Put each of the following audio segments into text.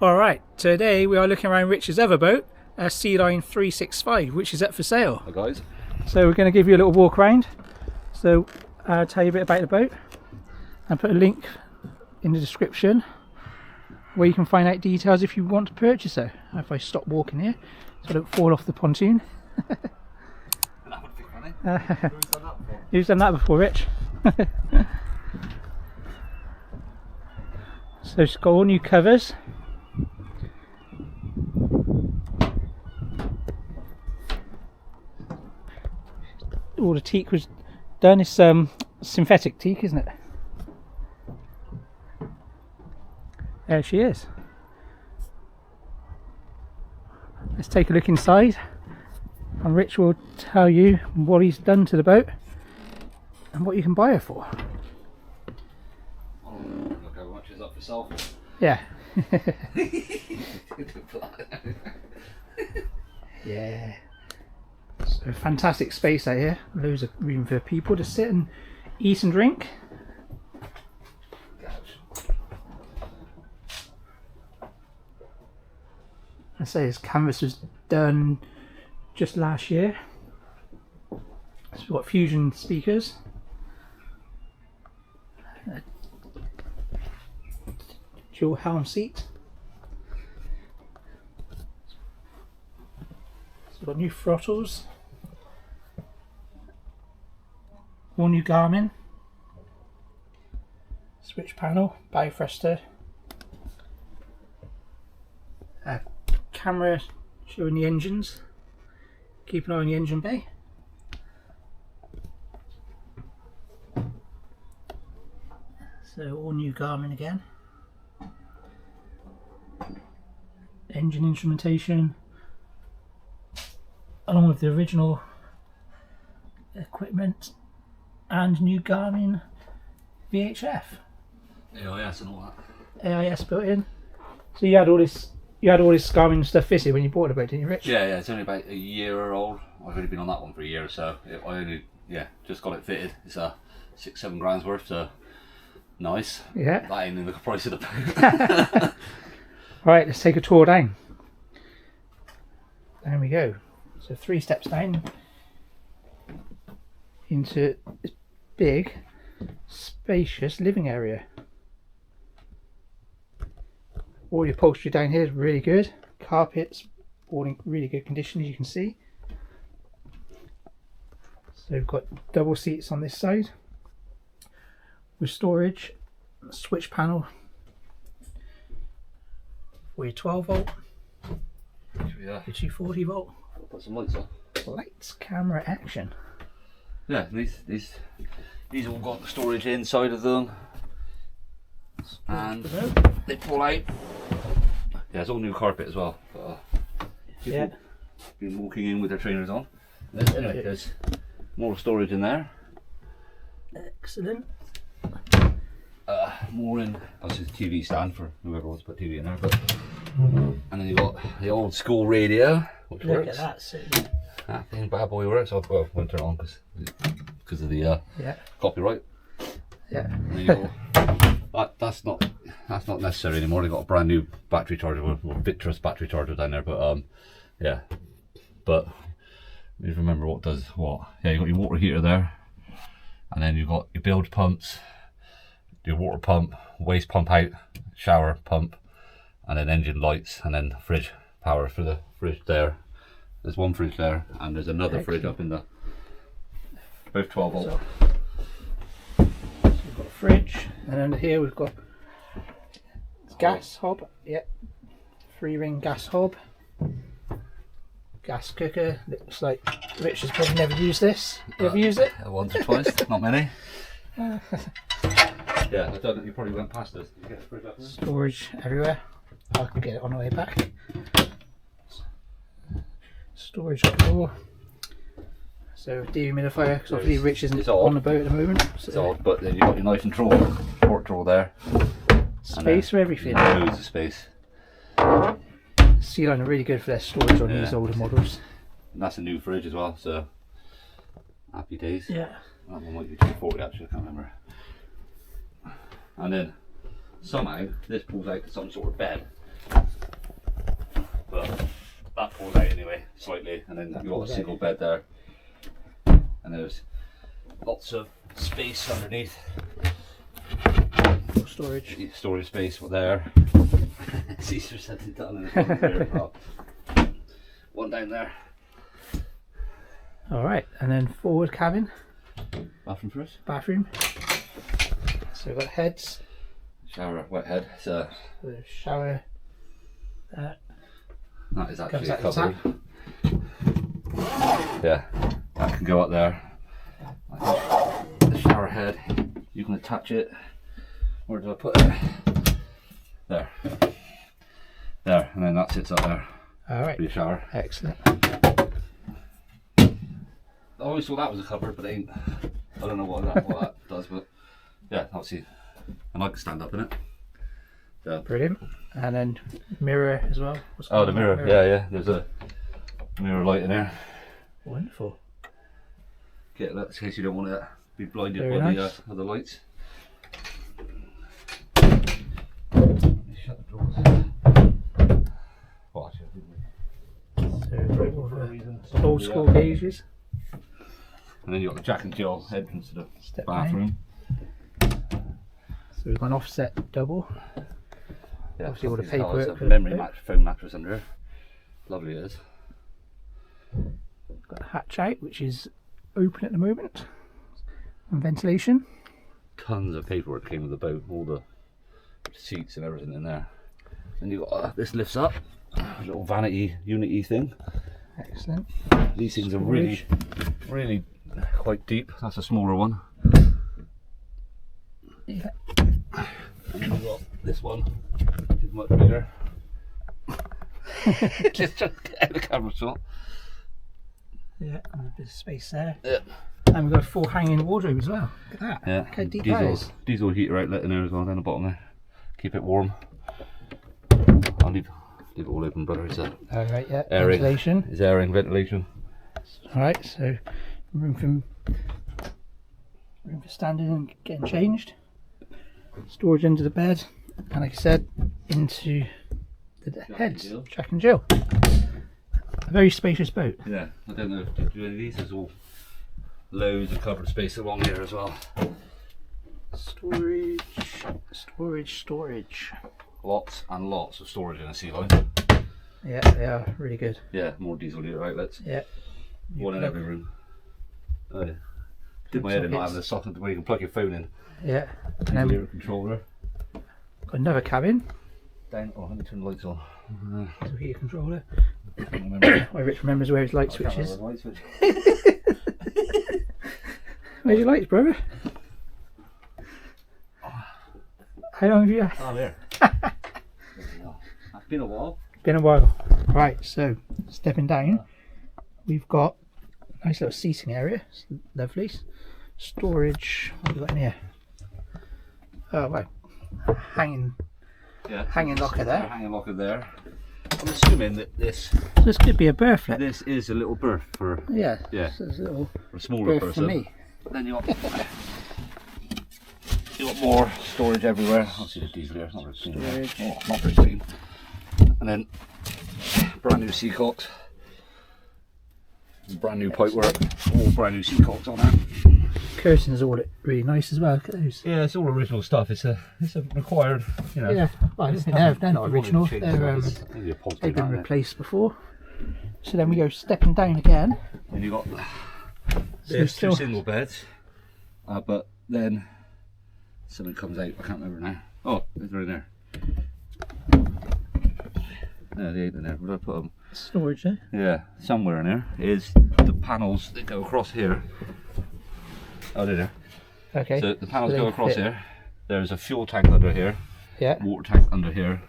Alright, today we are looking around Rich's other boat, a Sealine 365, which is up for sale. Hi guys. So we're going to give you a little walk around. So I'll tell you a bit about the boat and put a link in the description where you can find out details if you want to purchase her. If I stop walking here so I don't fall off the pontoon. That would be funny. Who's done that before, Rich? So it's got all new covers. All the teak was done. It's synthetic teak, isn't it? There she is. Let's take a look inside and Rich will tell you what he's done to the boat and what you can buy her for. Look how much is up for sale. Yeah. Yeah. So fantastic space out here. Loads of room for people to sit and eat and drink. I say this canvas was done just last year. So we've got fusion speakers. Dual helm seat. So we've got new throttles. All new Garmin. Switch panel, BoatyVerse. Camera showing the engines. Keep an eye on the engine bay. So all new Garmin again. Engine instrumentation, along with the original equipment, and new Garmin VHF. AIS and all that. AIS built in. So you had all this Garmin stuff fitted when you bought the boat, didn't you, Rich? Yeah, it's only about a year old. I've only been on that one for a year or so. I only, just got it fitted. It's $6-7 grand's worth, so nice. Yeah. That ain't in the price of the boat. Right, let's take a tour down. There we go. So 3 steps down into this big, spacious living area. All the upholstery down here is really good. Carpets, all in really good condition, as you can see. So we've got double seats on this side with storage, switch panel for your 12 volt, Yeah. your 240 volt. Put some lights on. Lights, camera, action. Yeah, these all got storage inside of them. And they pull out. Yeah, it's all new carpet as well. Yeah. Been walking in with their trainers on. Anyway, there's more storage in there. Excellent. More in. That's a TV stand for whoever wants to put TV in there. But and then you've got the old school radio, which Look works. at that. So, That thing, bad boy, works. Well, I won't turn it on because of the copyright. Yeah. And then you go, that's not necessary anymore. They've got a brand new battery charger, or Victress battery charger down there. But yeah. But you remember what does what? Yeah, you got your water heater there, and then you've got your bilge pumps, your water pump, waste pump out, shower pump, and then engine lights, and then fridge power for the fridge there. There's one fridge there, and there's another fridge up in the both 12 volt. So we've got a fridge, and under here we've got gas hob. Yep, 3-ring gas hob. Gas cooker. Looks like Rich has probably never used this. You ever used it? Once or twice, not many. Yeah, I don't think you probably went past us. Did you get a fridge up there? Storage everywhere. I can get it on the way back. Storage drawer. So dehumidifier, because obviously Rich isn't on the boat at the moment. So it's odd, but then you've got your nice and port drawer there. Space for everything. Loads of space. Sealine are really good for their storage on these older models. And that's a new fridge as well, so happy days. Yeah. That one might be 240 actually, I can't remember. And then somehow this pulls out to some sort of bed. but that falls out anyway, slightly, and then you've got a single bed there, and there's lots of space underneath. Storage space there. Caesar sent it down in the front there. One down there. Alright, and then forward cabin. Bathroom first. Bathroom. So we've got heads. Shower, wet head. So the shower. that is actually Comes a out the cupboard. Yeah, that can go up there. The shower head, you can attach it. Where did I put it? There. There, and then that sits up there. Alright. For your shower. Excellent. I always thought that was a cupboard, but it ain't. I don't know what that does, but yeah, obviously. And I can stand up in it. So. Brilliant. And then mirror as well. Oh, the mirror. Yeah. There's a mirror light in there. Wonderful. Get that in case you don't want to be blinded Very by nice. the lights. Shut the doors. Well, actually, So old school gauges. and then you've got the Jack and Jill entrance to the Step bathroom. So we've got an offset double. Yeah, Obviously all the lovely as hell. paperwork It's for a the memory boat. match, foam mattress under here. Lovely it is. Got a hatch out, which is open at the moment. And ventilation. Tons of paperwork came with the boat, all the seats and everything in there. And you've got this lifts up, a little vanity unity thing. Excellent. These things are really quite deep. That's a smaller one. Yeah. And you've got this one, which is much bigger. Just trying to get out of the camera shot. Yeah, and a bit of space there. Yeah. And we've got a full hanging wardrobe as well. Look at that. Yeah. Look how deep that is. Diesel heater outlet in there as well, down the bottom there. Keep it warm. I'll leave it all open, brother. It's Alright, yeah. airing. Ventilation. It's airing, ventilation. Alright, so room for standing and getting changed. Storage under the bed. And like I said, into the heads. Jill. Jack and Jill. A very spacious boat. Yeah, I don't know if you do any of these. There's all loads of covered space along here as well. Storage. Lots and lots of storage in a Sealine. Yeah, they are really good. Yeah, more diesel heater outlets. Yeah. One in every room. Oh yeah. Did my head in not having the socket where you can plug your phone in. Yeah. And Diesel then heater controller. got another cabin. Down. Oh, let me turn the lights on. So heater controller. I can't remember. Where Rich remembers where his light I switch can't is. remember the light switch. Where's your lights, brother? How long have you had? Oh, there. It's been a while. Been a while. Right, so stepping down, we've got a nice little seating area. It's lovely. Storage. What have we got in here? Oh, right. Hanging locker there. Hanging locker there. I'm assuming that this So this could be a berth. this is a little berth for Yeah. Yeah. So it's a little a smaller berth person. for me. Then you got more storage everywhere. Obviously the diesel here, not very clean. Storage. Oh, not very clean. And then brand new seacocks. Brand new pipework. All brand new seacocks on there. Curtains are all really nice as well. Look at those. Yeah, it's all original stuff. It's a required, you know. Yeah. Well, I don't think they're not original. They've been replaced before. So then we go stepping down again. And you got So there's still- two single beds, but then something comes out. I can't remember now. Oh, they're in there. No, they ain't in there. Where did I put them? Storage there. Yeah, somewhere in there is the panels that go across here. Oh, there. Okay. So the panels So go they across fit. here. There's a fuel tank under here, Yeah. water tank under here,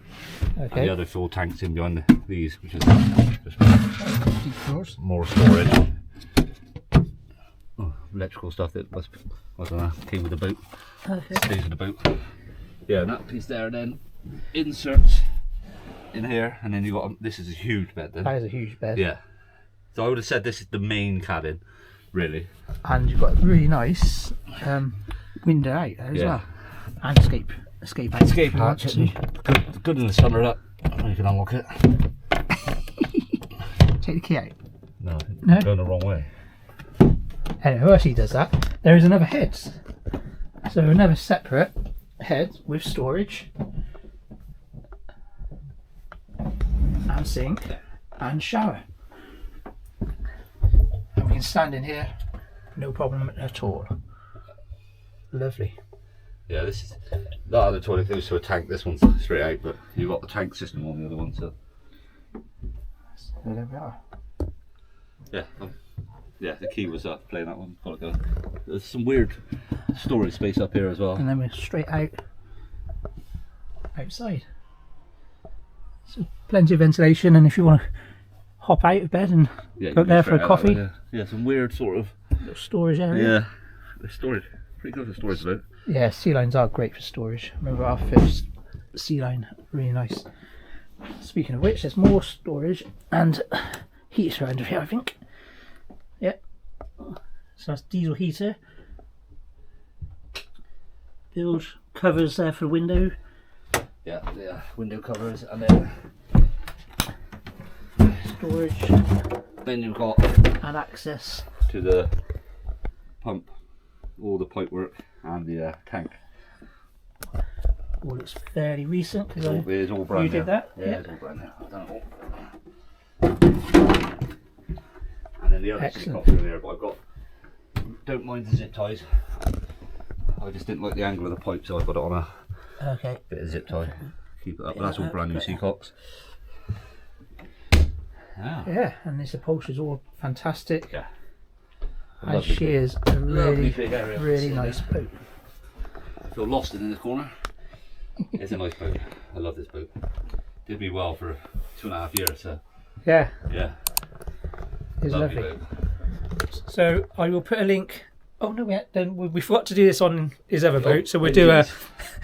and Okay. the other fuel tanks in behind these, which is just Deep drawers. more storage. Oh, electrical stuff that was, I don't know, came with the boat. Okay. Stays with the boat. Yeah, and that piece there, then inserts in here, and then you got this is a huge bed then. That is a huge bed. Yeah. So I would have said this is the main cabin, really. And you've got a really nice window out there as Yeah. well. And escape hatch. Escape if you want hatch. to. Good in the summer that. You can unlock it. Take the key out. No, No? going the wrong way. Anyway, who actually does that? There is another heads. So another separate head with storage and sink and shower. And we can stand in here, no problem at all. Lovely. Yeah, this is that other toilet goes to a tank. This one's straight out, but you've got the tank system on the other one, so So there we are. yeah. Yeah, the key was playing that one. Got to go. There's some weird storage space up here as well. And then we're straight out outside. So plenty of ventilation, and if you want to hop out of bed and Yeah, go up there for a coffee, yeah, some weird sort of little storage area. yeah, the storage. Pretty good for storage about. Yeah, Sealines are great for storage. Remember our first Sealine, really nice. Speaking of which, there's more storage and heater under here, I think. Yep. So that's diesel heater. Build covers there for the window. Yeah, yeah, window covers, and then Storage then you've got and access. to the pump, all the pipe work, and the tank. All looks fairly recent because It's all brand you new. did that? Yeah, Yeah. it's all brand new. I've done it all. And then the other Excellent. thing in there, but I've got. Don't mind the zip ties. I just didn't like the angle of the pipe, so I put it on a Okay. bit of zip tie. Keep it up. But that's all brand new seacocks. Yeah. Yeah, and this upholstery is all fantastic. Yeah. And Lovely she big- is a lovely big area. really See nice there? boat. I feel lost in the corner. It's a nice boat. I love this boat. Did me well for 2.5 years. So Yeah, yeah, it's lovely. boat. So I will put a link. Oh no, we forgot to do this on his other boat. So we'll do a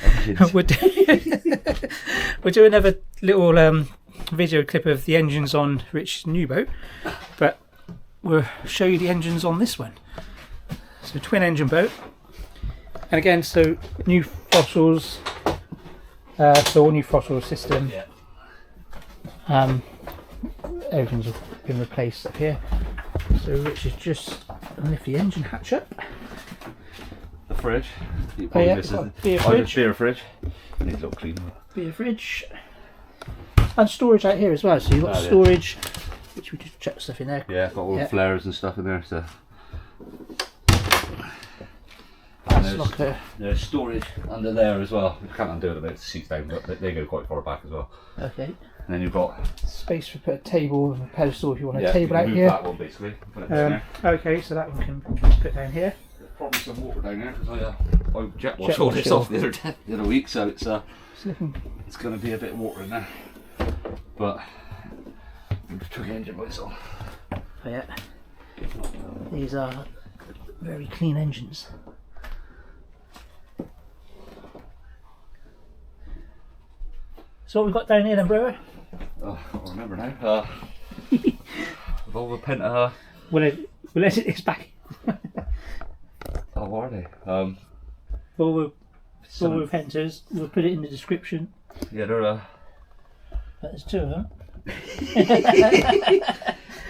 Engines. we'll do another little video clip of the engines on Rich's new boat, but we'll show you the engines on this one. So twin engine boat, and again, so new throttles, so all new throttle system. Yeah. Everything's been replaced up here. So Rich is just gonna lift the engine hatch up. The fridge. You Oh yeah, this got is a beer the fridge. beer fridge. Needs a little clean. Beer fridge. And storage out here as well. So you've got Oh, yeah. storage, which we just chuck stuff in there. Yeah, got all Yeah. the flares and stuff in there. So That's like a, there's storage under there as well. You can't undo it about the seats down, but they go quite far back as well. okay. And then you've got Space for put a table and a pedestal if you want a you table can out move here. that one basically. Put it down there. Okay, so that one can put down here. There's probably some water down there because I jet washed Jet all washed this it off the other week, so It's looking it's going to be a bit of water in there. But I just took the engine lights on. oh, yeah. These are very clean engines. So what we've got down here then, bro? Oh, I can't remember now. Volvo Penta. We'll edit this back. Oh, what are they? Volvo Some- Pentas. We'll put it in the description. Yeah, they're But there's two of them,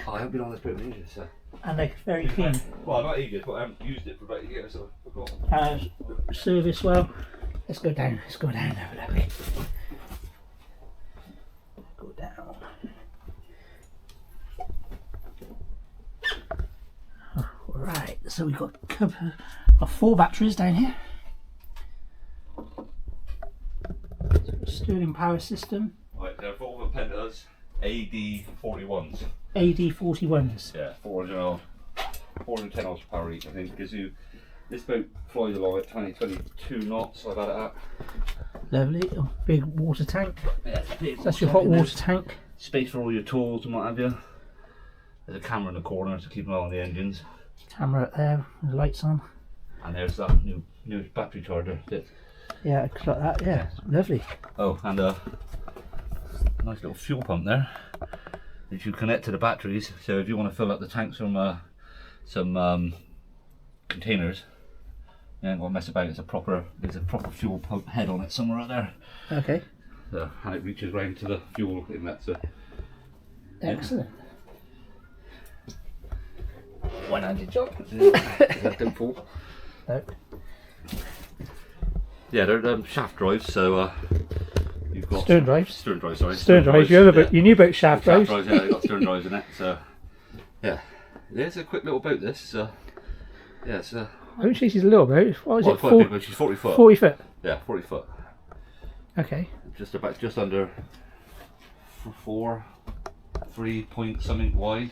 Oh, I haven't been on this boat in ages, so. and they're very clean. Well, not ages, but I haven't used it for about a year, so I forgot. Service well. Let's go down. Let's go down and have a look. Go down. Right, so we've got a couple of 4 batteries down here. Stirling power system. Right, they're Volvo Pentas AD41s. AD41s. Yeah, 410 horse power each, I think. Gives you, this boat flies along at 22 knots, I've had it at. Lovely. A big water tank. Yeah, So that's your hot water tank. Space for all your tools and what have you. There's a camera in the corner to keep an eye on the engines. Camera up there, with the lights on. And there's that new battery charger. Yeah, it looks like that. Yeah, lovely. Oh, and a nice little fuel pump there that you connect to the batteries. So if you want to fill up the tanks from some containers, you ain't got to mess about. There's a proper fuel pump head on it somewhere out there. Okay. So, and it reaches round to the fuel inlet. So Excellent. one-handed job. That don't fall. No. Yeah, they're shaft drives, so you've got Stern drives. Stern drives, sorry. Stern drives. Your other boat, your new boat shaft drives. Shaft drives, yeah, they've got stern drives in it. So yeah, it's a quick little boat. This, yeah, it's I don't think she's a little boat. What is it? quite a big boat. She's 40 foot. 40 foot. Yeah, 40 foot. Okay. Just under 3 point something wide,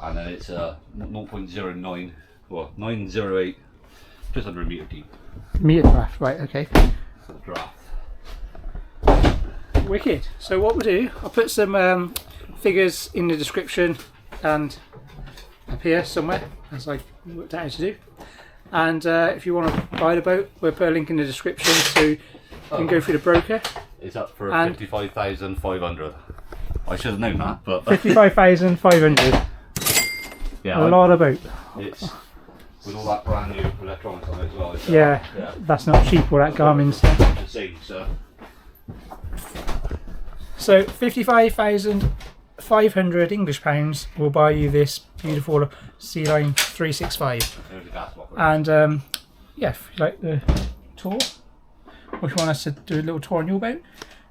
and then it's 0.09, well 908, just under a metre deep. Metre draft, right? Okay. For the draft. Wicked. So what we'll do, I'll put some figures in the description and up here somewhere, as I worked out how to do. And if you want to buy the boat, we'll put a link in the description so you can go through the broker. It's up for 55,500. I should have known that, but 55,500. yeah, a lot of boat. It's with all that brand new electronics on it as well. Yeah, that's not cheap, all that Garmin stuff. Just saying, So 55,500 English pounds will buy you this beautiful Sealine 365. There's a gas block. And yeah, if you like the tour, or if you want us to do a little tour on your boat,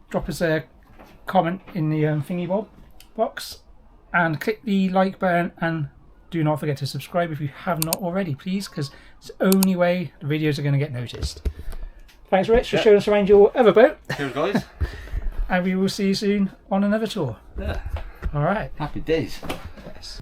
drop us a comment in the thingy bob box and click the like button, and do not forget to subscribe if you have not already, please, because it's the only way the videos are going to get noticed. Thanks, Rich, for showing us around your other boat. Cheers, guys. And we will see you soon on another tour. Yeah. All right. Happy days. Yes.